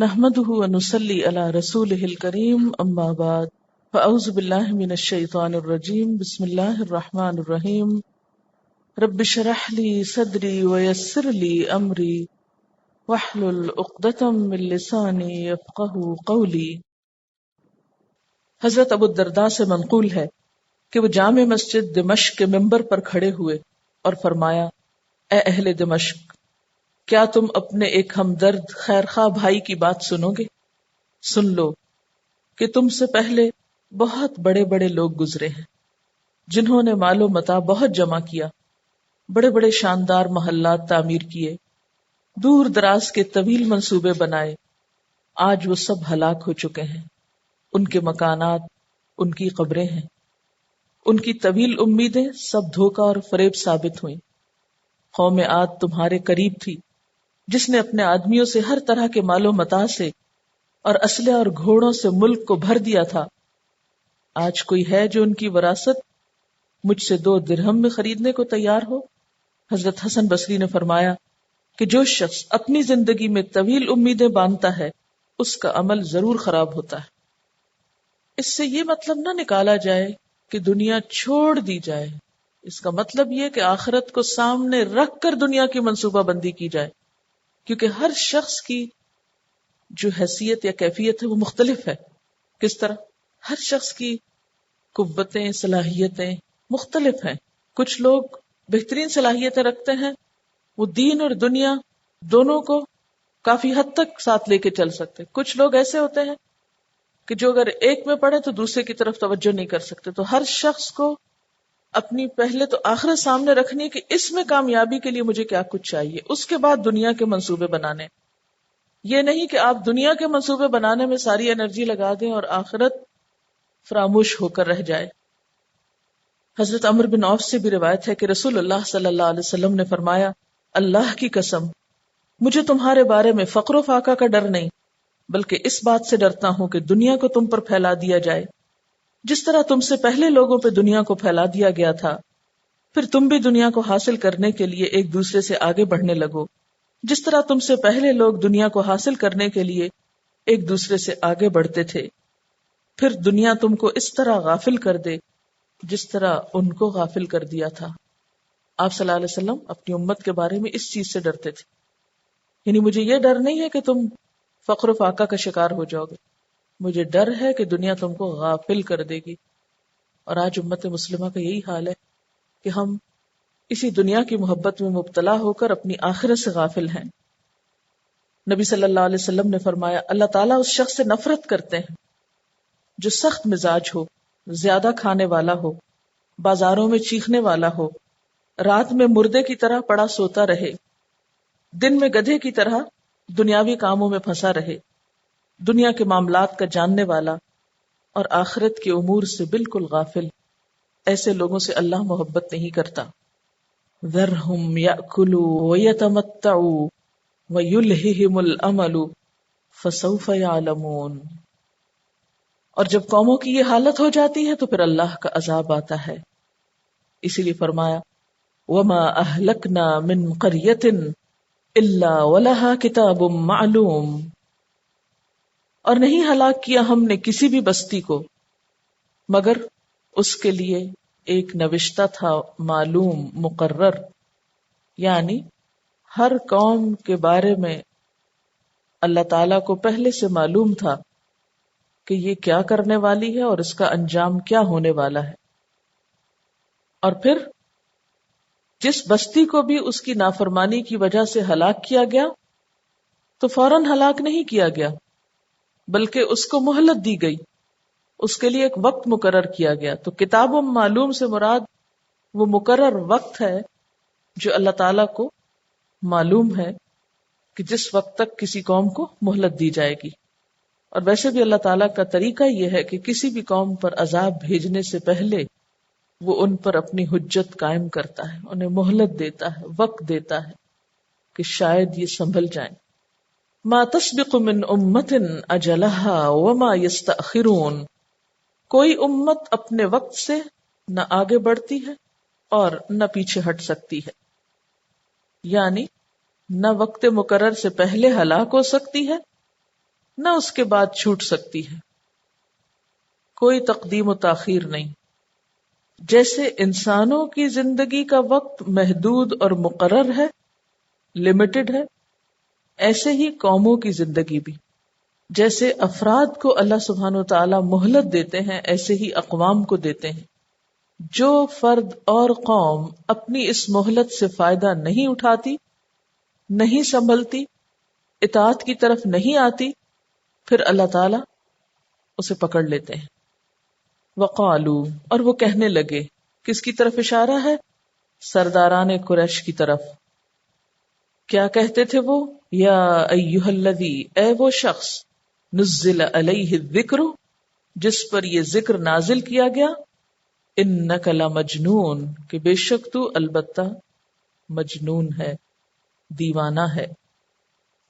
نحمده ونصلي على رسوله الكريم اما بعد فاعوذ بالله من الشيطان الرجيم بسم الله الرحمن الرحيم رب اشرح لي صدري ويسر لي امري واحلل عقدة من لساني يفقهوا قولي۔ حضرت ابو الدرداء سے منقول ہے کہ وہ جامع مسجد دمشق کے ممبر پر کھڑے ہوئے اور فرمایا، اے اہل دمشق، کیا تم اپنے ایک ہمدرد خیرخواہ بھائی کی بات سنو گے؟ سن لو کہ تم سے پہلے بہت بڑے بڑے لوگ گزرے ہیں جنہوں نے مال و متاع بہت جمع کیا، بڑے بڑے شاندار محلات تعمیر کیے، دور دراز کے طویل منصوبے بنائے۔ آج وہ سب ہلاک ہو چکے ہیں، ان کے مکانات، ان کی قبریں ہیں، ان کی طویل امیدیں سب دھوکہ اور فریب ثابت ہوئیں۔ قوم عاد تمہارے قریب تھی، جس نے اپنے آدمیوں سے ہر طرح کے مال و متاع سے اور اسلحے اور گھوڑوں سے ملک کو بھر دیا تھا۔ آج کوئی ہے جو ان کی وراثت مجھ سے 2 درہم میں خریدنے کو تیار ہو؟ حضرت حسن بصری نے فرمایا کہ جو شخص اپنی زندگی میں طویل امیدیں باندھتا ہے اس کا عمل ضرور خراب ہوتا ہے۔ اس سے یہ مطلب نہ نکالا جائے کہ دنیا چھوڑ دی جائے، اس کا مطلب یہ کہ آخرت کو سامنے رکھ کر دنیا کی منصوبہ بندی کی جائے، کیونکہ ہر شخص کی جو حیثیت یا کیفیت ہے وہ مختلف ہے۔ کس طرح؟ ہر شخص کی قوتیں، صلاحیتیں مختلف ہیں۔ کچھ لوگ بہترین صلاحیتیں رکھتے ہیں، وہ دین اور دنیا دونوں کو کافی حد تک ساتھ لے کے چل سکتے۔ کچھ لوگ ایسے ہوتے ہیں کہ جو اگر ایک میں پڑھے تو دوسرے کی طرف توجہ نہیں کر سکتے۔ تو ہر شخص کو اپنی پہلے تو آخرت سامنے رکھنی ہے کہ اس میں کامیابی کے لیے مجھے کیا کچھ چاہیے، اس کے بعد دنیا کے منصوبے بنانے۔ یہ نہیں کہ آپ دنیا کے منصوبے بنانے میں ساری انرجی لگا دیں اور آخرت فراموش ہو کر رہ جائے۔ حضرت عمرو بن عوف سے بھی روایت ہے کہ رسول اللہ صلی اللہ علیہ وسلم نے فرمایا، اللہ کی قسم، مجھے تمہارے بارے میں فقر و فاقہ کا ڈر نہیں، بلکہ اس بات سے ڈرتا ہوں کہ دنیا کو تم پر پھیلا دیا جائے جس طرح تم سے پہلے لوگوں پہ دنیا کو پھیلا دیا گیا تھا، پھر تم بھی دنیا کو حاصل کرنے کے لیے ایک دوسرے سے آگے بڑھنے لگو جس طرح تم سے پہلے لوگ دنیا کو حاصل کرنے کے لیے ایک دوسرے سے آگے بڑھتے تھے، پھر دنیا تم کو اس طرح غافل کر دے جس طرح ان کو غافل کر دیا تھا۔ آپ صلی اللہ علیہ وسلم اپنی امت کے بارے میں اس چیز سے ڈرتے تھے، یعنی مجھے یہ ڈر نہیں ہے کہ تم فقر و فاقہ کا شکار ہو جاؤ گے، مجھے ڈر ہے کہ دنیا تم کو غافل کر دے گی۔ اور آج امت مسلمہ کا یہی حال ہے کہ ہم اسی دنیا کی محبت میں مبتلا ہو کر اپنی آخرت سے غافل ہیں۔ نبی صلی اللہ علیہ وسلم نے فرمایا، اللہ تعالیٰ اس شخص سے نفرت کرتے ہیں جو سخت مزاج ہو، زیادہ کھانے والا ہو، بازاروں میں چیخنے والا ہو، رات میں مردے کی طرح پڑا سوتا رہے، دن میں گدھے کی طرح دنیاوی کاموں میں پھنسا رہے، دنیا کے معاملات کا جاننے والا اور آخرت کے امور سے بالکل غافل۔ ایسے لوگوں سے اللہ محبت نہیں کرتا۔ ذرہم یأکلوا ویتمتعوا ویلہہم الامل فسوف یعلمون۔ اور جب قوموں کی یہ حالت ہو جاتی ہے تو پھر اللہ کا عذاب آتا ہے۔ اسی لیے فرمایا، وما اہلکنا من قریۃ الا ولہا کتاب معلوم۔ اور نہیں ہلاک کیا ہم نے کسی بھی بستی کو مگر اس کے لیے ایک نوشتہ تھا معلوم، مقرر، یعنی ہر قوم کے بارے میں اللہ تعالیٰ کو پہلے سے معلوم تھا کہ یہ کیا کرنے والی ہے اور اس کا انجام کیا ہونے والا ہے۔ اور پھر جس بستی کو بھی اس کی نافرمانی کی وجہ سے ہلاک کیا گیا تو فوراً ہلاک نہیں کیا گیا، بلکہ اس کو مہلت دی گئی، اس کے لیے ایک وقت مقرر کیا گیا۔ تو کتاب معلوم سے مراد وہ مقرر وقت ہے جو اللہ تعالیٰ کو معلوم ہے کہ جس وقت تک کسی قوم کو مہلت دی جائے گی۔ اور ویسے بھی اللہ تعالیٰ کا طریقہ یہ ہے کہ کسی بھی قوم پر عذاب بھیجنے سے پہلے وہ ان پر اپنی حجت قائم کرتا ہے، انہیں مہلت دیتا ہے، وقت دیتا ہے کہ شاید یہ سنبھل جائیں۔ ما تسبق من امت اجلہا وما یستأخرون۔ کوئی امت اپنے وقت سے نہ آگے بڑھتی ہے اور نہ پیچھے ہٹ سکتی ہے، یعنی نہ وقت مقرر سے پہلے ہلاک ہو سکتی ہے نہ اس کے بعد چھوٹ سکتی ہے، کوئی تقدیم و تاخیر نہیں۔ جیسے انسانوں کی زندگی کا وقت محدود اور مقرر ہے، لمیٹڈ ہے، ایسے ہی قوموں کی زندگی بھی، جیسے افراد کو اللہ سبحانہ و تعالی مہلت دیتے ہیں ایسے ہی اقوام کو دیتے ہیں۔ جو فرد اور قوم اپنی اس مہلت سے فائدہ نہیں اٹھاتی، نہیں سنبھلتی، اطاعت کی طرف نہیں آتی، پھر اللہ تعالی اسے پکڑ لیتے ہیں۔ وقالو، اور وہ کہنے لگے، کس کی طرف اشارہ ہے؟ سرداران قریش کی طرف۔ کیا کہتے تھے وہ؟ یا ایھا الذی، اے وہ شخص، نزل علیہ الذکر، جس پر یہ ذکر نازل کیا گیا، انک لمجنون، کہ بے شک تو البتہ مجنون ہے، دیوانہ ہے۔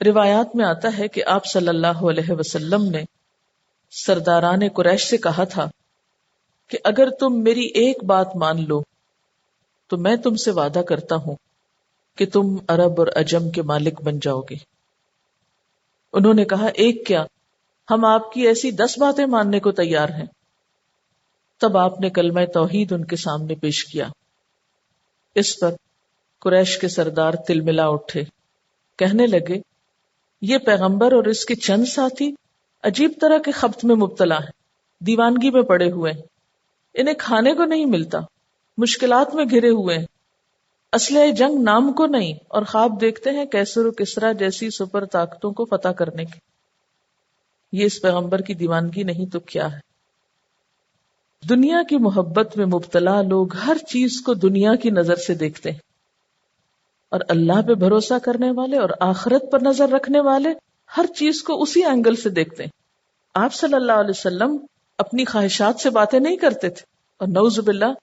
روایات میں آتا ہے کہ آپ صلی اللہ علیہ وسلم نے سرداران قریش سے کہا تھا کہ اگر تم میری ایک بات مان لو تو میں تم سے وعدہ کرتا ہوں کہ تم عرب اور عجم کے مالک بن جاؤ گے۔ انہوں نے کہا، ایک کیا، ہم آپ کی ایسی 10 باتیں ماننے کو تیار ہیں۔ تب آپ نے کلمہ توحید ان کے سامنے پیش کیا۔ اس پر قریش کے سردار تلملا اٹھے، کہنے لگے، یہ پیغمبر اور اس کے چند ساتھی عجیب طرح کے خبط میں مبتلا ہیں، دیوانگی میں پڑے ہوئے ہیں، انہیں کھانے کو نہیں ملتا، مشکلات میں گھرے ہوئے ہیں، اسلحہ جنگ نام کو نہیں، اور خواب دیکھتے ہیں کیسر و کسرا جیسی سپر طاقتوں کو فتح کرنے کے۔ یہ اس پیغمبر کی دیوانگی نہیں تو کیا ہے؟ دنیا کی محبت میں مبتلا لوگ ہر چیز کو دنیا کی نظر سے دیکھتے ہیں، اور اللہ پہ بھروسہ کرنے والے اور آخرت پر نظر رکھنے والے ہر چیز کو اسی اینگل سے دیکھتے ہیں۔ آپ صلی اللہ علیہ وسلم اپنی خواہشات سے باتیں نہیں کرتے تھے، اور نعوذ باللہ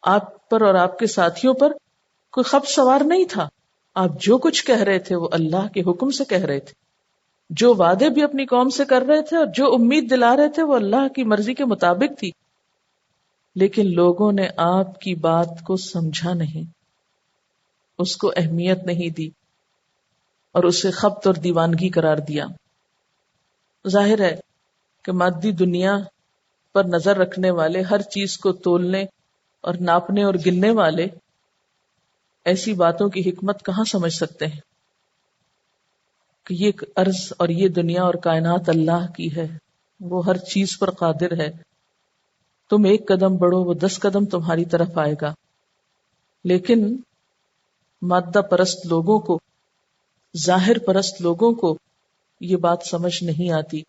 آپ پر اور آپ کے ساتھیوں پر کوئی خبط سوار نہیں تھا۔ آپ جو کچھ کہہ رہے تھے وہ اللہ کے حکم سے کہہ رہے تھے، جو وعدے بھی اپنی قوم سے کر رہے تھے اور جو امید دلا رہے تھے وہ اللہ کی مرضی کے مطابق تھی، لیکن لوگوں نے آپ کی بات کو سمجھا نہیں، اس کو اہمیت نہیں دی اور اسے خبط اور دیوانگی قرار دیا۔ ظاہر ہے کہ مادی دنیا پر نظر رکھنے والے، ہر چیز کو تولنے اور ناپنے اور گننے والے ایسی باتوں کی حکمت کہاں سمجھ سکتے ہیں کہ یہ ارض اور یہ دنیا اور کائنات اللہ کی ہے، وہ ہر چیز پر قادر ہے، تم ایک قدم بڑھو وہ 10 قدم تمہاری طرف آئے گا۔ لیکن مادہ پرست لوگوں کو، ظاہر پرست لوگوں کو یہ بات سمجھ نہیں آتی،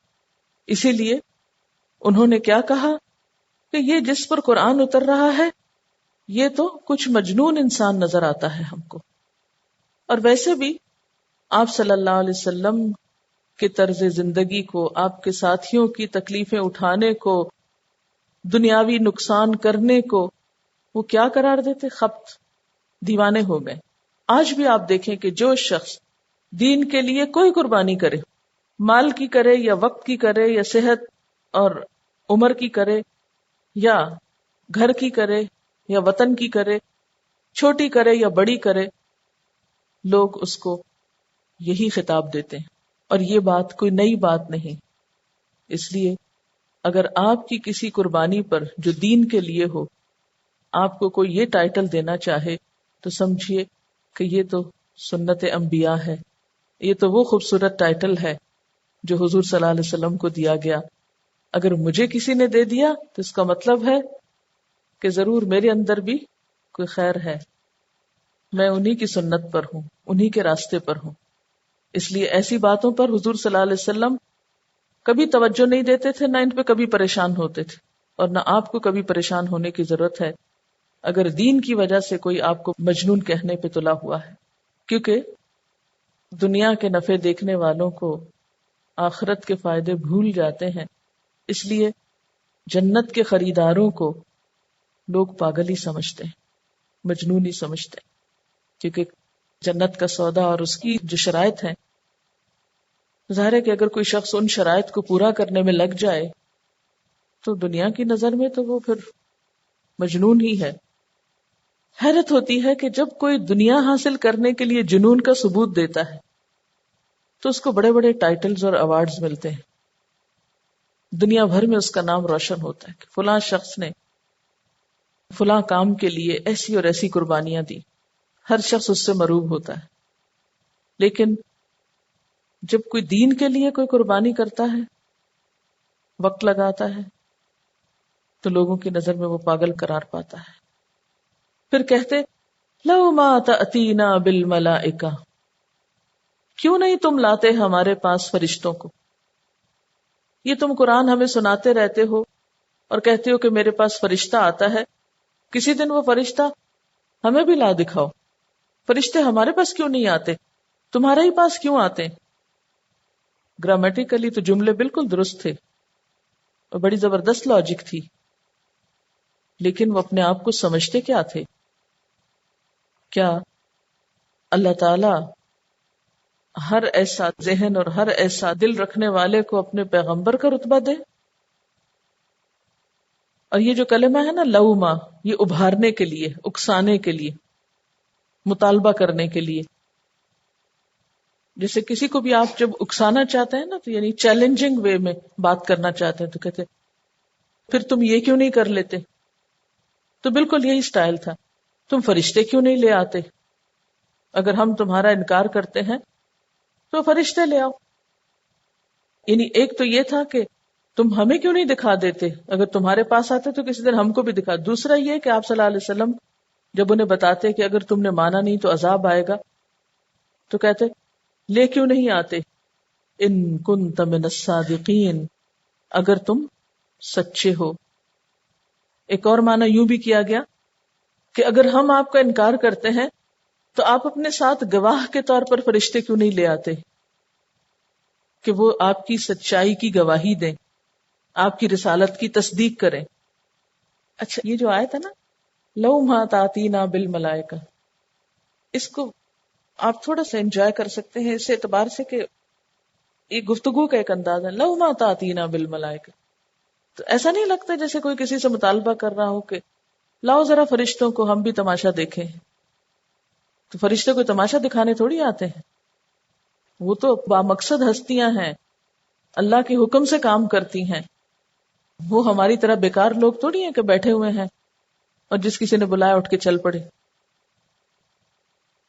اسی لیے انہوں نے کیا کہا کہ یہ جس پر قرآن اتر رہا ہے یہ تو کچھ مجنون انسان نظر آتا ہے ہم کو۔ اور ویسے بھی آپ صلی اللہ علیہ وسلم کے طرز زندگی کو، آپ کے ساتھیوں کی تکلیفیں اٹھانے کو، دنیاوی نقصان کرنے کو وہ کیا قرار دیتے؟ خبط، دیوانے ہو گئے۔ آج بھی آپ دیکھیں کہ جو شخص دین کے لیے کوئی قربانی کرے، مال کی کرے یا وقت کی کرے یا صحت اور عمر کی کرے یا گھر کی کرے یا وطن کی کرے، چھوٹی کرے یا بڑی کرے، لوگ اس کو یہی خطاب دیتے ہیں، اور یہ بات کوئی نئی بات نہیں۔ اس لیے اگر آپ کی کسی قربانی پر جو دین کے لیے ہو آپ کو کوئی یہ ٹائٹل دینا چاہے تو سمجھیے کہ یہ تو سنت انبیاء ہے، یہ تو وہ خوبصورت ٹائٹل ہے جو حضور صلی اللہ علیہ وسلم کو دیا گیا۔ اگر مجھے کسی نے دے دیا تو اس کا مطلب ہے کہ ضرور میرے اندر بھی کوئی خیر ہے، میں انہی کی سنت پر ہوں، انہی کے راستے پر ہوں۔ اس لیے ایسی باتوں پر حضور صلی اللہ علیہ وسلم کبھی توجہ نہیں دیتے تھے، نہ ان پہ کبھی پریشان ہوتے تھے، اور نہ آپ کو کبھی پریشان ہونے کی ضرورت ہے اگر دین کی وجہ سے کوئی آپ کو مجنون کہنے پہ تلا ہوا ہے، کیونکہ دنیا کے نفع دیکھنے والوں کو آخرت کے فائدے بھول جاتے ہیں۔ اس لیے جنت کے خریداروں کو لوگ پاگل ہی سمجھتے ہیں، مجنون ہی سمجھتے ہیں، کیونکہ جنت کا سودا اور اس کی جو شرائط ہیں، ظاہر ہے کہ اگر کوئی شخص ان شرائط کو پورا کرنے میں لگ جائے تو دنیا کی نظر میں تو وہ پھر مجنون ہی ہے۔ حیرت ہوتی ہے کہ جب کوئی دنیا حاصل کرنے کے لیے جنون کا ثبوت دیتا ہے تو اس کو بڑے بڑے ٹائٹلز اور ایوارڈز ملتے ہیں، دنیا بھر میں اس کا نام روشن ہوتا ہے کہ فلاں شخص نے فلاں کام کے لیے ایسی اور ایسی قربانیاں دی، ہر شخص اس سے مرعوب ہوتا ہے. لیکن جب کوئی دین کے لیے کوئی قربانی کرتا ہے، وقت لگاتا ہے، تو لوگوں کی نظر میں وہ پاگل قرار پاتا ہے. پھر کہتے لو ما تأتینا بالملائکہ، کیوں نہیں تم لاتے ہمارے پاس فرشتوں کو؟ یہ تم قرآن ہمیں سناتے رہتے ہو اور کہتے ہو کہ میرے پاس فرشتہ آتا ہے، کسی دن وہ فرشتہ ہمیں بھی لا دکھاؤ. فرشتے ہمارے پاس کیوں نہیں آتے، تمہارے ہی پاس کیوں آتے؟ گرامیٹیکلی تو جملے بالکل درست تھے اور بڑی زبردست لاجک تھی، لیکن وہ اپنے آپ کو سمجھتے کیا تھے؟ کیا اللہ تعالی ہر ایسا ذہن اور ہر ایسا دل رکھنے والے کو اپنے پیغمبر کا رتبہ دے؟ اور یہ جو کلمہ ہے نا لوما، یہ ابھارنے کے لیے، اکسانے کے لیے، مطالبہ کرنے کے لیے. جیسے کسی کو بھی آپ جب اکسانا چاہتے ہیں نا، تو یعنی چیلنجنگ وے میں بات کرنا چاہتے ہیں، تو کہتے پھر تم یہ کیوں نہیں کر لیتے؟ تو بالکل یہی سٹائل تھا، تم فرشتے کیوں نہیں لے آتے؟ اگر ہم تمہارا انکار کرتے ہیں تو فرشتے لے آؤ. یعنی ایک تو یہ تھا کہ تم ہمیں کیوں نہیں دکھا دیتے، اگر تمہارے پاس آتے تو کسی دن ہم کو بھی دکھا. دوسرا یہ کہ آپ صلی اللہ علیہ وسلم جب انہیں بتاتے کہ اگر تم نے مانا نہیں تو عذاب آئے گا، تو کہتے لے کیوں نہیں آتے؟ ان کنت من الصادقین، اگر تم سچے ہو. ایک اور معنی یوں بھی کیا گیا کہ اگر ہم آپ کا انکار کرتے ہیں تو آپ اپنے ساتھ گواہ کے طور پر فرشتے کیوں نہیں لے آتے کہ وہ آپ کی سچائی کی گواہی دیں، آپ کی رسالت کی تصدیق کریں. اچھا، یہ جو آیت ہے نا لو ما تاتینا بالملائکہ، اس کو آپ تھوڑا سا انجوائے کر سکتے ہیں اس اعتبار سے کہ یہ گفتگو کا ایک انداز ہے. لو ما تاتینا بالملائکہ، تو ایسا نہیں لگتا جیسے کوئی کسی سے مطالبہ کر رہا ہو کہ لاؤ ذرا فرشتوں کو ہم بھی تماشا دیکھیں. تو فرشتے کو تماشا دکھانے تھوڑی آتے ہیں، وہ تو بامقصد ہستیاں ہیں، اللہ کے حکم سے کام کرتی ہیں. وہ ہماری طرح بیکار لوگ تھوڑی ہیں کہ بیٹھے ہوئے ہیں اور جس کسی نے بلایا اٹھ کے چل پڑے.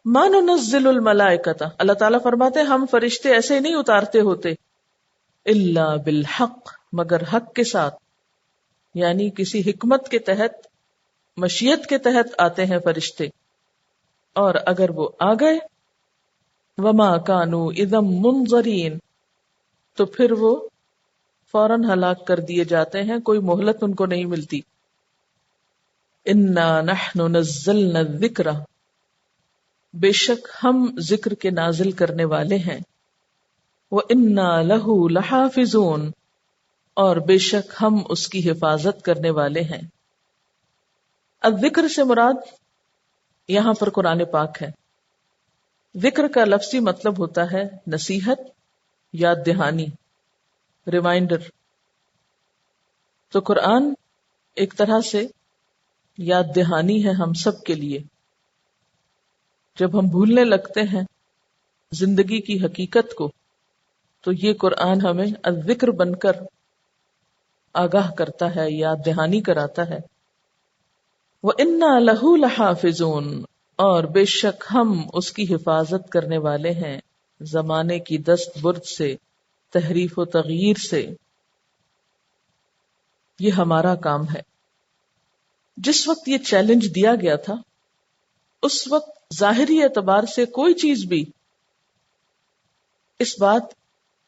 ما ننزل الملائکۃ، اللہ تعالیٰ فرماتے ہیں ہم فرشتے ایسے نہیں اتارتے ہوتے، الا بالحق، مگر حق کے ساتھ، یعنی کسی حکمت کے تحت، مشیت کے تحت آتے ہیں فرشتے. اور اگر وہ آ گئے وما کانوا اذا منظرین، تو پھر وہ فوراً ہلاک کر دیے جاتے ہیں، کوئی مہلت ان کو نہیں ملتی. انا نحن نزلنا الذکر، بے شک ہم ذکر کے نازل کرنے والے ہیں. وَإِنَّا لَهُ لَحَافِظُونَ، اور بے شک ہم اس کی حفاظت کرنے والے ہیں. الذکر سے مراد یہاں پر قرآن پاک ہے. ذکر کا لفظی مطلب ہوتا ہے نصیحت، یاد دہانی، ریمائنڈر. تو قرآن ایک طرح سے یاد دہانی ہے ہم سب کے لیے. جب ہم بھولنے لگتے ہیں زندگی کی حقیقت کو، تو یہ قرآن ہمیں الذکر بن کر آگاہ کرتا ہے، یاد دہانی کراتا ہے. وَإِنَّا لَهُ لَحَافِظُونَ، اور بے شک ہم اس کی حفاظت کرنے والے ہیں زمانے کی دست برد سے، تحریف و تغییر سے. یہ ہمارا کام ہے. جس وقت یہ چیلنج دیا گیا تھا اس وقت ظاہری اعتبار سے کوئی چیز بھی اس بات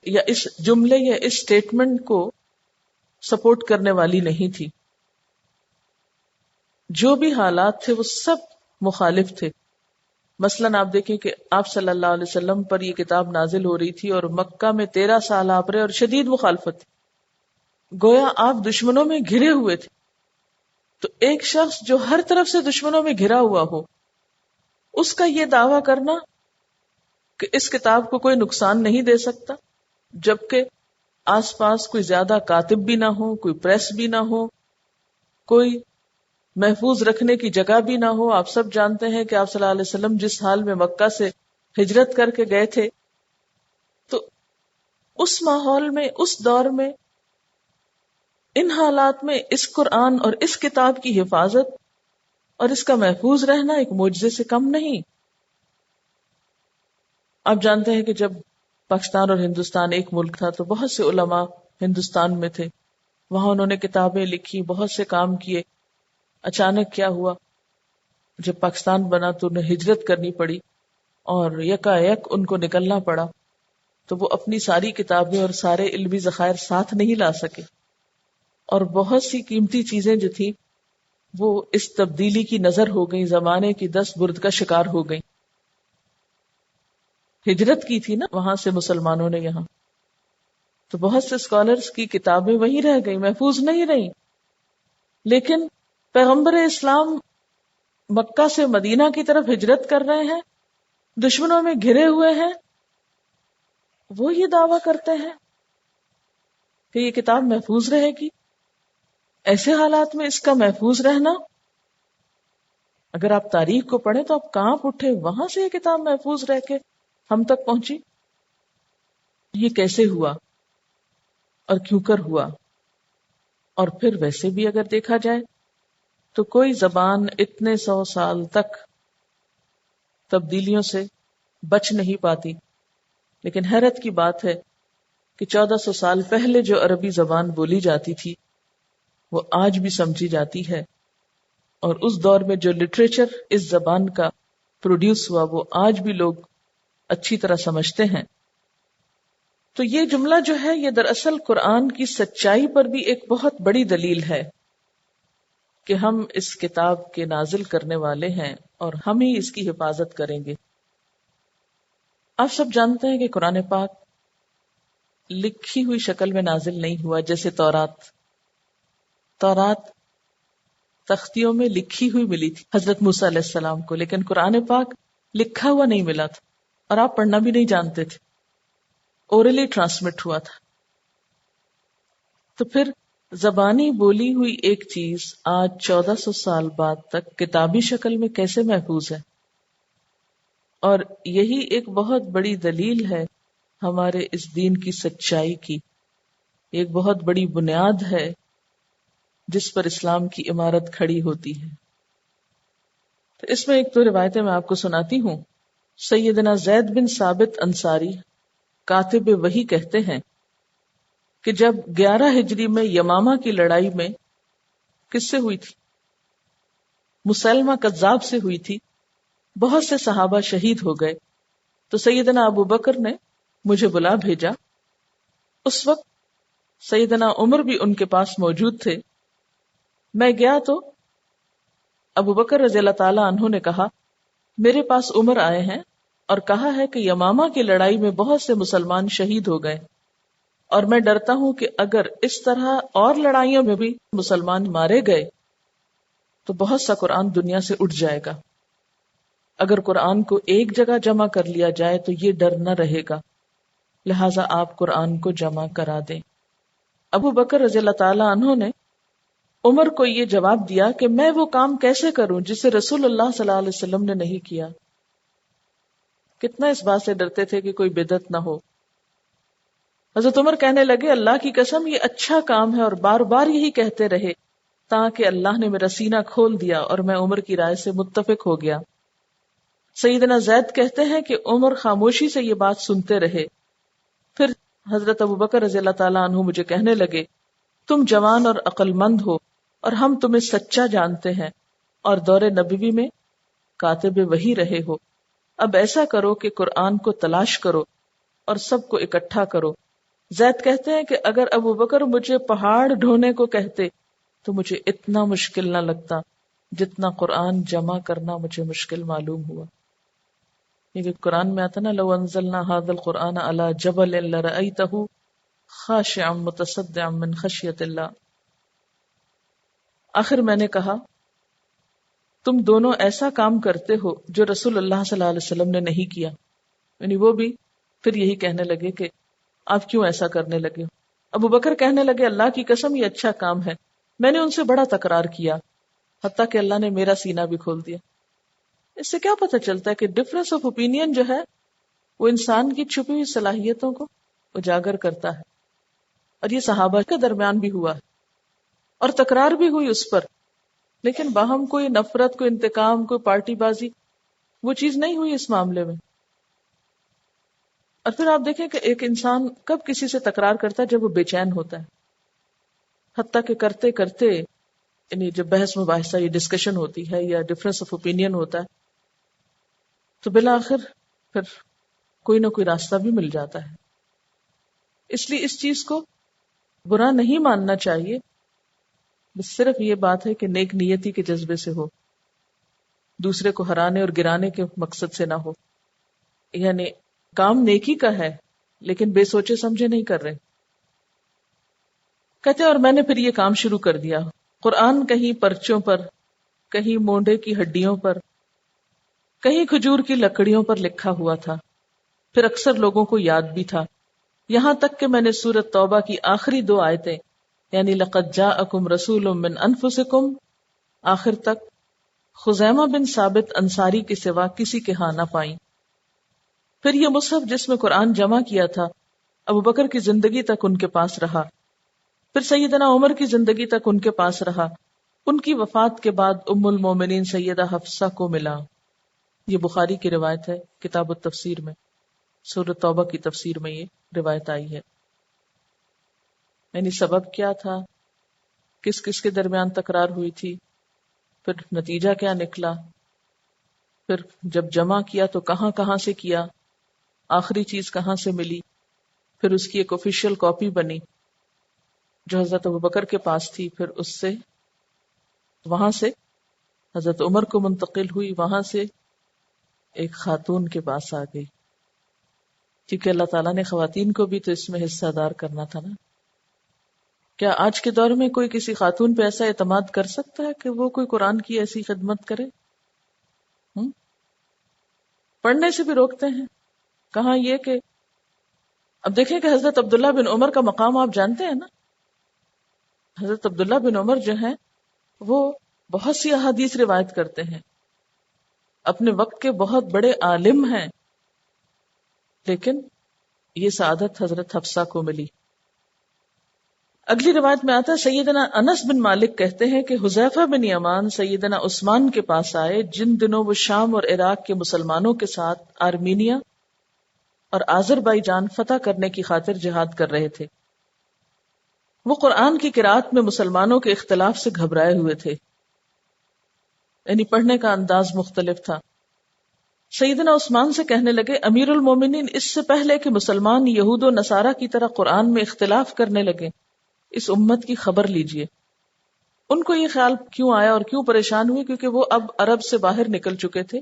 یا اس جملے یا اس سٹیٹمنٹ کو سپورٹ کرنے والی نہیں تھی. جو بھی حالات تھے وہ سب مخالف تھے. مثلاً آپ دیکھیں کہ آپ صلی اللہ علیہ وسلم پر یہ کتاب نازل ہو رہی تھی اور مکہ میں 13 سال آپ رہے اور شدید مخالفت تھی، گویا آپ دشمنوں میں گھرے ہوئے تھے. تو ایک شخص جو ہر طرف سے دشمنوں میں گھرا ہوا ہو، اس کا یہ دعویٰ کرنا کہ اس کتاب کو کوئی نقصان نہیں دے سکتا، جبکہ آس پاس کوئی زیادہ کاتب بھی نہ ہو، کوئی پریس بھی نہ ہو، کوئی محفوظ رکھنے کی جگہ بھی نہ ہو. آپ سب جانتے ہیں کہ آپ صلی اللہ علیہ وسلم جس حال میں مکہ سے ہجرت کر کے گئے تھے، تو اس ماحول میں، اس دور میں، ان حالات میں اس قرآن اور اس کتاب کی حفاظت اور اس کا محفوظ رہنا ایک معجزے سے کم نہیں۔ آپ جانتے ہیں کہ جب پاکستان اور ہندوستان ایک ملک تھا تو بہت سے علماء ہندوستان میں تھے، وہاں انہوں نے کتابیں لکھی، بہت سے کام کیے۔ اچانک کیا ہوا، جب پاکستان بنا تو انہیں ہجرت کرنی پڑی اور یکا یک ان کو نکلنا پڑا، تو وہ اپنی ساری کتابیں اور سارے علمی ذخائر ساتھ نہیں لا سکے، اور بہت سی قیمتی چیزیں جو تھی وہ اس تبدیلی کی نظر ہو گئی، زمانے کی دست برد کا شکار ہو گئی۔ ہجرت کی تھی نا وہاں سے مسلمانوں نے یہاں، تو بہت سے اسکالرز کی کتابیں وہیں رہ گئی، محفوظ نہیں رہی۔ لیکن پیغمبر اسلام مکہ سے مدینہ کی طرف ہجرت کر رہے ہیں، دشمنوں میں گھرے ہوئے ہیں، وہ یہ دعویٰ کرتے ہیں کہ یہ کتاب محفوظ رہے گی۔ ایسے حالات میں اس کا محفوظ رہنا، اگر آپ تاریخ کو پڑھیں تو آپ کانپ اٹھے، وہاں سے یہ کتاب محفوظ رہ کے ہم تک پہنچی، یہ کیسے ہوا اور کیوں کر ہوا؟ اور پھر ویسے بھی اگر دیکھا جائے تو کوئی زبان اتنے 100 سال تک تبدیلیوں سے بچ نہیں پاتی، لیکن حیرت کی بات ہے کہ 1400 سال پہلے جو عربی زبان بولی جاتی تھی وہ آج بھی سمجھی جاتی ہے، اور اس دور میں جو لٹریچر اس زبان کا پروڈیوس ہوا وہ آج بھی لوگ اچھی طرح سمجھتے ہیں۔ تو یہ جملہ جو ہے یہ دراصل قرآن کی سچائی پر بھی ایک بہت بڑی دلیل ہے کہ ہم اس کتاب کے نازل کرنے والے ہیں اور ہم ہی اس کی حفاظت کریں گے۔ آپ سب جانتے ہیں کہ قرآن پاک لکھی ہوئی شکل میں نازل نہیں ہوا، جیسے تورات تختیوں میں لکھی ہوئی ملی تھی حضرت موسیٰ علیہ السلام کو، لیکن قرآن پاک لکھا ہوا نہیں ملا تھا، اور آپ پڑھنا بھی نہیں جانتے تھے، اورلی ٹرانسمٹ ہوا تھا۔ تو پھر زبانی بولی ہوئی ایک چیز آج 1400 سال بعد تک کتابی شکل میں کیسے محفوظ ہے؟ اور یہی ایک بہت بڑی دلیل ہے ہمارے اس دین کی سچائی کی، ایک بہت بڑی بنیاد ہے جس پر اسلام کی عمارت کھڑی ہوتی ہے۔ تو اس میں ایک تو روایتیں میں آپ کو سناتی ہوں۔ سیدنا زید بن ثابت انصاری کاتب وحی کہتے ہیں کہ جب 11 ہجری میں یمامہ کی لڑائی میں کس سے ہوئی تھی؟ مسلمہ کذاب سے ہوئی تھی، بہت سے صحابہ شہید ہو گئے، تو سیدنا ابو بکر نے مجھے بلا بھیجا۔ اس وقت سیدنا عمر بھی ان کے پاس موجود تھے۔ میں گیا تو ابو بکر رضی اللہ تعالی عنہ نے کہا، میرے پاس عمر آئے ہیں اور کہا ہے کہ یمامہ کی لڑائی میں بہت سے مسلمان شہید ہو گئے، اور میں ڈرتا ہوں کہ اگر اس طرح اور لڑائیوں میں بھی مسلمان مارے گئے تو بہت سا قرآن دنیا سے اٹھ جائے گا۔ اگر قرآن کو ایک جگہ جمع کر لیا جائے تو یہ ڈر نہ رہے گا، لہٰذا آپ قرآن کو جمع کرا دیں۔ ابو بکر رضی اللہ تعالی عنہ نے عمر کو یہ جواب دیا کہ میں وہ کام کیسے کروں جسے رسول اللہ صلی اللہ علیہ وسلم نے نہیں کیا۔ کتنا اس بات سے ڈرتے تھے کہ کوئی بدعت نہ ہو۔ حضرت عمر کہنے لگے، اللہ کی قسم یہ اچھا کام ہے، اور بار بار یہی کہتے رہے تاکہ اللہ نے میرا سینہ کھول دیا اور میں عمر کی رائے سے متفق ہو گیا۔ سیدنا زید کہتے ہیں کہ عمر خاموشی سے یہ بات سنتے رہے۔ پھر حضرت ابو بکر رضی اللہ تعالیٰ عنہ مجھے کہنے لگے، تم جوان اور عقل مند ہو اور ہم تمہیں سچا جانتے ہیں اور دور نبوی میں کاتب وحی رہے ہو، اب ایسا کرو کہ قرآن کو تلاش کرو اور سب کو اکٹھا کرو۔ زید کہتے ہیں کہ اگر ابو بکر مجھے پہاڑ ڈھونے کو کہتے تو مجھے اتنا مشکل نہ لگتا جتنا قرآن جمع کرنا مجھے مشکل معلوم ہوا۔ یہ قرآن میں آتا نا، لو انزلنا ھذا القرآن علی جبل لرأیتہ خاشعا متصدعا من خشیۃ اللہ۔ آخر میں نے کہا، تم دونوں ایسا کام کرتے ہو جو رسول اللہ صلی اللہ علیہ وسلم نے نہیں کیا، یعنی وہ بھی پھر یہی کہنے لگے کہ آپ کیوں ایسا کرنے لگے ہو۔ ابو بکر کہنے لگے، اللہ کی قسم یہ اچھا کام ہے، میں نے ان سے بڑا تکرار کیا، حتیٰ کہ اللہ نے میرا سینہ بھی کھول دیا۔ اس سے کیا پتہ چلتا ہے کہ ڈفرنس آف اوپینین جو ہے وہ انسان کی چھپی ہوئی صلاحیتوں کو اجاگر کرتا ہے. اور یہ صحابہ کے درمیان بھی ہوا اور تکرار بھی ہوئی اس پر، لیکن باہم کوئی نفرت، کوئی انتقام، کوئی پارٹی بازی، وہ چیز نہیں ہوئی اس معاملے میں. اور پھر آپ دیکھیں کہ ایک انسان کب کسی سے تکرار کرتا ہے؟ جب وہ بے چین ہوتا ہے. حتیٰ کہ کرتے کرتے، یعنی جب بحث مباحثہ یا ڈسکشن ہوتی ہے یا ڈفرینس آف اوپینین ہوتا ہے، تو بالآخر پھر کوئی نہ کوئی راستہ بھی مل جاتا ہے. اس لیے اس چیز کو برا نہیں ماننا چاہیے، بس صرف یہ بات ہے کہ نیک نیتی کے جذبے سے ہو، دوسرے کو ہرانے اور گرانے کے مقصد سے نہ ہو. یعنی کام نیکی کا ہے لیکن بے سوچے سمجھے نہیں کر رہے. کہتے اور میں نے پھر یہ کام شروع کر دیا. قرآن کہیں پرچوں پر، کہیں مونڈے کی ہڈیوں پر، کہیں کھجور کی لکڑیوں پر لکھا ہوا تھا، پھر اکثر لوگوں کو یاد بھی تھا، یہاں تک کہ میں نے سورۃ توبہ کی آخری 2 آیتیں، یعنی لقد جاءکم رسول من انفسکم، آخر تک خزیمہ بن ثابت انصاری کے سوا کسی کے ہاں نہ پائیں. پھر یہ مصحف جس میں قرآن جمع کیا تھا ابو بکر کی زندگی تک ان کے پاس رہا، پھر سیدنا عمر کی زندگی تک ان کے پاس رہا. ان کی وفات کے بعد ام المومنین سیدہ حفصہ کو ملا. یہ بخاری کی روایت ہے، کتاب التفسیر میں، سورۃ توبہ کی تفسیر میں یہ روایت آئی ہے. یعنی سبب کیا تھا، کس کس کے درمیان تکرار ہوئی تھی، پھر نتیجہ کیا نکلا، پھر جب جمع کیا تو کہاں کہاں سے کیا، آخری چیز کہاں سے ملی، پھر اس کی ایک آفیشیل کاپی بنی جو حضرت ابوبکر کے پاس تھی، پھر اس سے وہاں سے حضرت عمر کو منتقل ہوئی، وہاں سے ایک خاتون کے پاس آ گئی، کیونکہ اللہ تعالیٰ نے خواتین کو بھی تو اس میں حصہ دار کرنا تھا نا. کیا آج کے دور میں کوئی کسی خاتون پہ ایسا اعتماد کر سکتا ہے کہ وہ کوئی قرآن کی ایسی خدمت کرے؟ پڑھنے سے بھی روکتے ہیں. کہاں یہ کہ اب دیکھیں کہ حضرت عبداللہ بن عمر کا مقام آپ جانتے ہیں نا. حضرت عبداللہ بن عمر جو ہیں وہ بہت سی احادیث روایت کرتے ہیں، اپنے وقت کے بہت بڑے عالم ہیں، لیکن یہ سعادت حضرت حفصہ کو ملی. اگلی روایت میں آتا ہے سیدنا انس بن مالک کہتے ہیں کہ حذیفہ بن یمان سیدنا عثمان کے پاس آئے جن دنوں وہ شام اور عراق کے مسلمانوں کے ساتھ آرمینیا اور آذربائیجان فتح کرنے کی خاطر جہاد کر رہے تھے. وہ قرآن کی قرات میں مسلمانوں کے اختلاف سے گھبرائے ہوئے تھے، یعنی پڑھنے کا انداز مختلف تھا. سیدنا عثمان سے کہنے لگے امیر المومنین، اس سے پہلے کہ مسلمان یہود و نصارہ کی طرح قرآن میں اختلاف کرنے لگے، اس امت کی خبر لیجئے. ان کو یہ خیال کیوں آیا اور کیوں پریشان ہوئے؟ کیونکہ وہ اب عرب سے باہر نکل چکے تھے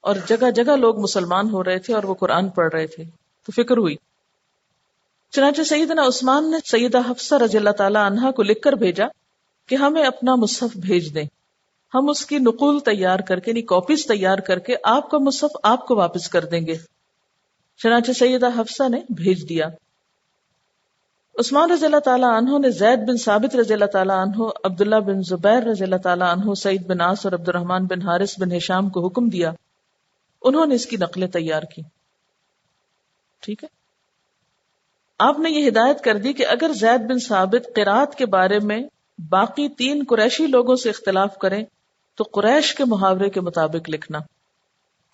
اور جگہ جگہ لوگ مسلمان ہو رہے تھے اور وہ قرآن پڑھ رہے تھے، تو فکر ہوئی. چنانچہ سیدنا عثمان نے سیدہ حفصہ رضی اللہ تعالی عنہا کو لکھ کر بھیجا کہ ہمیں اپنا مصحف بھیج دیں، ہم اس کی نقول تیار کر کے، یعنی کاپیز تیار کر کے آپ کا مصحف آپ کو واپس کر دیں گے. چنانچہ سیدہ حفصہ نے بھیج دیا. عثمان رضی اللہ تعالیٰ عنہ نے زید بن ثابت رضی اللہ تعالیٰ عنہ، عبداللہ بن زبیر رضی اللہ تعالیٰ عنہ، سعید بن عاص اور عبد الرحمن بن حارث بن ہشام کو حکم دیا. انہوں نے اس کی نقلیں تیار کی. ٹھیک ہے، آپ نے یہ ہدایت کر دی کہ اگر زید بن ثابت قرات کے بارے میں باقی 3 قریشی لوگوں سے اختلاف کریں تو قریش کے محاورے کے مطابق لکھنا،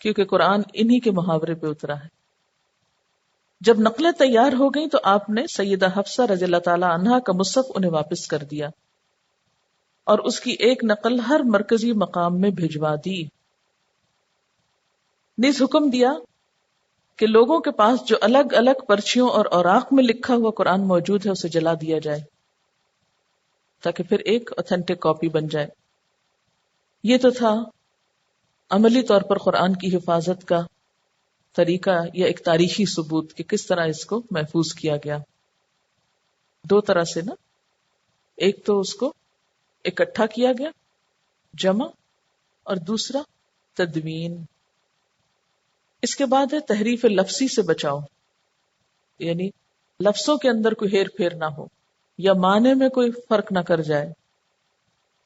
کیونکہ قرآن انہی کے محاورے پہ اترا ہے. جب نقلیں تیار ہو گئیں تو آپ نے سیدہ حفصہ رضی اللہ تعالی عنہا کا مصحف انہیں واپس کر دیا اور اس کی ایک نقل ہر مرکزی مقام میں بھجوا دی. نیز حکم دیا کہ لوگوں کے پاس جو الگ الگ پرچیوں اور اوراق میں لکھا ہوا قرآن موجود ہے اسے جلا دیا جائے تاکہ پھر ایک اوتھینٹک کاپی بن جائے. یہ تو تھا عملی طور پر قرآن کی حفاظت کا طریقہ یا ایک تاریخی ثبوت کہ کس طرح اس کو محفوظ کیا گیا. 2 طرح سے نا، ایک تو اس کو اکٹھا کیا گیا جمع، اور دوسرا تدوین. اس کے بعد ہے تحریف لفظی سے بچاؤ، یعنی لفظوں کے اندر کوئی ہیر پھیر نہ ہو یا معنی میں کوئی فرق نہ کر جائے.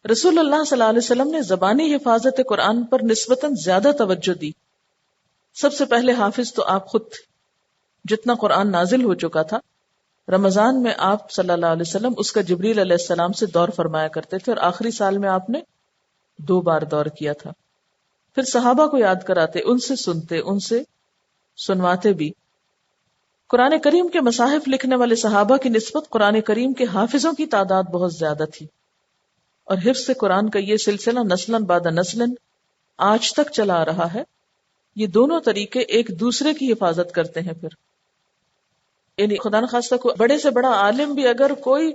رسول اللہ صلی اللہ علیہ وسلم نے زبانی حفاظت قرآن پر نسبتاً زیادہ توجہ دی. سب سے پہلے حافظ تو آپ خود تھے. جتنا قرآن نازل ہو چکا تھا، رمضان میں آپ صلی اللہ علیہ وسلم اس کا جبریل علیہ السلام سے دور فرمایا کرتے تھے، اور آخری سال میں آپ نے 2 بار دور کیا تھا. پھر صحابہ کو یاد کراتے، ان سے سنتے، ان سے سنواتے بھی. قرآن کریم کے مصاحف لکھنے والے صحابہ کی نسبت قرآن کریم کے حافظوں کی تعداد بہت زیادہ تھی، اور حفظ قرآن کا یہ سلسلہ نسلاً بعد نسلاً آج تک چلا آ رہا ہے. یہ دونوں طریقے ایک دوسرے کی حفاظت کرتے ہیں. پھر یعنی خدا نخواستہ کو بڑے سے بڑا عالم بھی اگر کوئی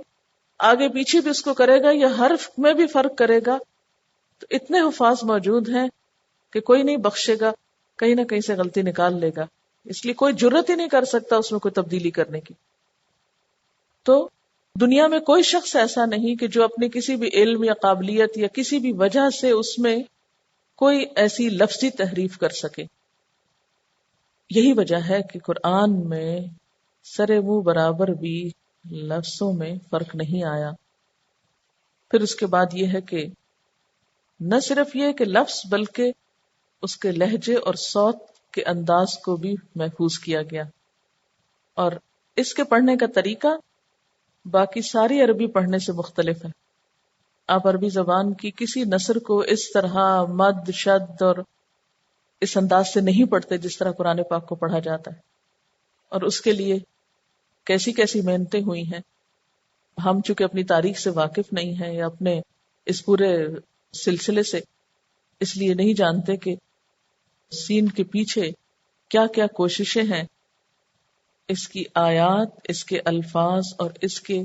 آگے پیچھے بھی اس کو کرے گا یا حرف میں بھی فرق کرے گا، تو اتنے حفاظ موجود ہیں کہ کوئی نہیں بخشے گا، کہیں نہ کہیں سے غلطی نکال لے گا. اس لیے کوئی جرت ہی نہیں کر سکتا اس میں کوئی تبدیلی کرنے کی. تو دنیا میں کوئی شخص ایسا نہیں کہ جو اپنی کسی بھی علم یا قابلیت یا کسی بھی وجہ سے اس میں کوئی ایسی لفظی تحریف کر سکے. یہی وجہ ہے کہ قرآن میں سر منہ برابر بھی لفظوں میں فرق نہیں آیا. پھر اس کے بعد یہ ہے کہ نہ صرف یہ کہ لفظ بلکہ اس کے لہجے اور صوت کے انداز کو بھی محفوظ کیا گیا، اور اس کے پڑھنے کا طریقہ باقی ساری عربی پڑھنے سے مختلف ہے. آپ عربی زبان کی کسی نثر کو اس طرح مد شد اور اس انداز سے نہیں پڑھتے جس طرح قرآن پاک کو پڑھا جاتا ہے، اور اس کے لیے کیسی کیسی محنتیں ہوئی ہیں. ہم چونکہ اپنی تاریخ سے واقف نہیں ہیں یا اپنے اس پورے سلسلے سے، اس لیے نہیں جانتے کہ سین کے پیچھے کیا کیا کوششیں ہیں اس کی آیات، اس کے الفاظ اور اس کے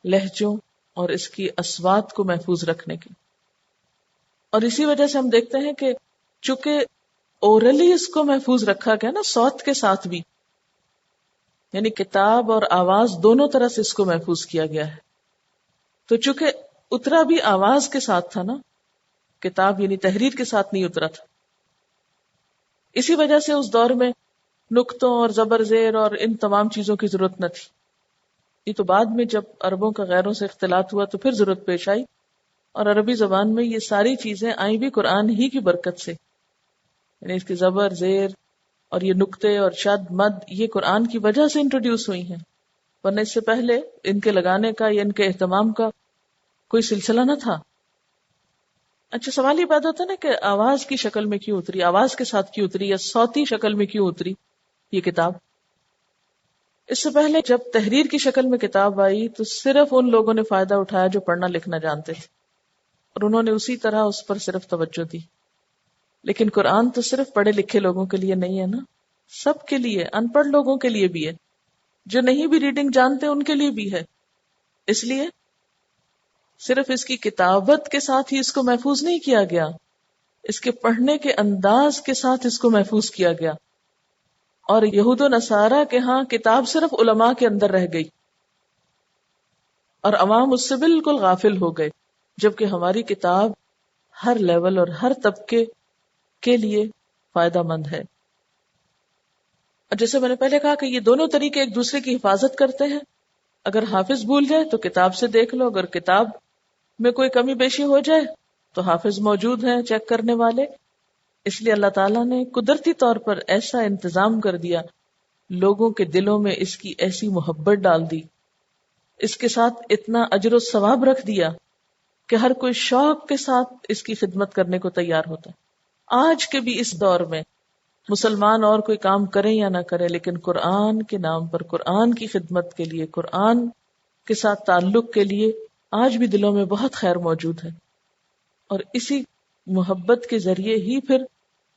لہجوں اور اس کی اصوات کو محفوظ رکھنے کی. اور اسی وجہ سے ہم دیکھتے ہیں کہ چونکہ اورلی اس کو محفوظ رکھا گیا نا، صوت کے ساتھ بھی، یعنی کتاب اور آواز دونوں طرح سے اس کو محفوظ کیا گیا ہے. تو چونکہ اترا بھی آواز کے ساتھ تھا نا، کتاب یعنی تحریر کے ساتھ نہیں اترا تھا، اسی وجہ سے اس دور میں نقطوں اور زبر زیر اور ان تمام چیزوں کی ضرورت نہ تھی. یہ تو بعد میں جب عربوں کا غیروں سے اختلاط ہوا تو پھر ضرورت پیش آئی، اور عربی زبان میں یہ ساری چیزیں آئی بھی قرآن ہی کی برکت سے. یعنی اس کے زبر زیر اور یہ نقطے اور شد مد یہ قرآن کی وجہ سے انٹروڈیوس ہوئی ہیں، ورنہ اس سے پہلے ان کے لگانے کا یا ان کے اہتمام کا کوئی سلسلہ نہ تھا. اچھا، سوال یہ پیدا ہوتا ہے نا کہ آواز کی شکل میں کیوں اتری، آواز کے ساتھ کیوں اتری، یا صوتی شکل میں کیوں اتری یہ کتاب. اس سے پہلے جب تحریر کی شکل میں کتاب آئی تو صرف ان لوگوں نے فائدہ اٹھایا جو پڑھنا لکھنا جانتے تھے، اور انہوں نے اسی طرح اس پر صرف توجہ دی. لیکن قرآن تو صرف پڑھے لکھے لوگوں کے لیے نہیں ہے نا، سب کے لیے، ان پڑھ لوگوں کے لیے بھی ہے، جو نہیں بھی ریڈنگ جانتے ان کے لیے بھی ہے. اس لیے صرف اس کی کتابت کے ساتھ ہی اس کو محفوظ نہیں کیا گیا، اس کے پڑھنے کے انداز کے ساتھ اس کو محفوظ کیا گیا. اور یہود و نصارہ کے ہاں کتاب صرف علماء کے اندر رہ گئی اور عوام اس سے بالکل غافل ہو گئے، جبکہ ہماری کتاب ہر لیول اور ہر طبقے کے لیے فائدہ مند ہے. اور جیسے میں نے پہلے کہا کہ یہ دونوں طریقے ایک دوسرے کی حفاظت کرتے ہیں. اگر حافظ بھول جائے تو کتاب سے دیکھ لو، اگر کتاب میں کوئی کمی بیشی ہو جائے تو حافظ موجود ہیں چیک کرنے والے. اس لیے اللہ تعالیٰ نے قدرتی طور پر ایسا انتظام کر دیا، لوگوں کے دلوں میں اس کی ایسی محبت ڈال دی، اس کے ساتھ اتنا اجر و ثواب رکھ دیا کہ ہر کوئی شوق کے ساتھ اس کی خدمت کرنے کو تیار ہوتا ہے. آج کے بھی اس دور میں مسلمان اور کوئی کام کریں یا نہ کریں، لیکن قرآن کے نام پر، قرآن کی خدمت کے لیے، قرآن کے ساتھ تعلق کے لیے آج بھی دلوں میں بہت خیر موجود ہے. اور اسی محبت کے ذریعے ہی پھر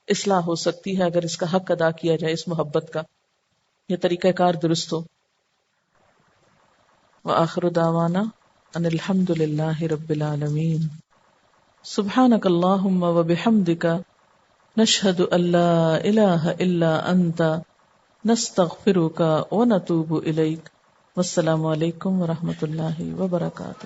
اصلاح ہو سکتی ہے، اگر اس کا حق ادا کیا جائے، اس محبت کا یہ طریقہ کار درست ہو. وآخر دعوانا ان الحمد للہ رب العالمین. سبحانک اللہم وبحمدک نشہد ان لا الہ الا انت نستغفرک ونتوب الیک. والسلام علیکم ورحمۃ اللہ وبرکاتہ.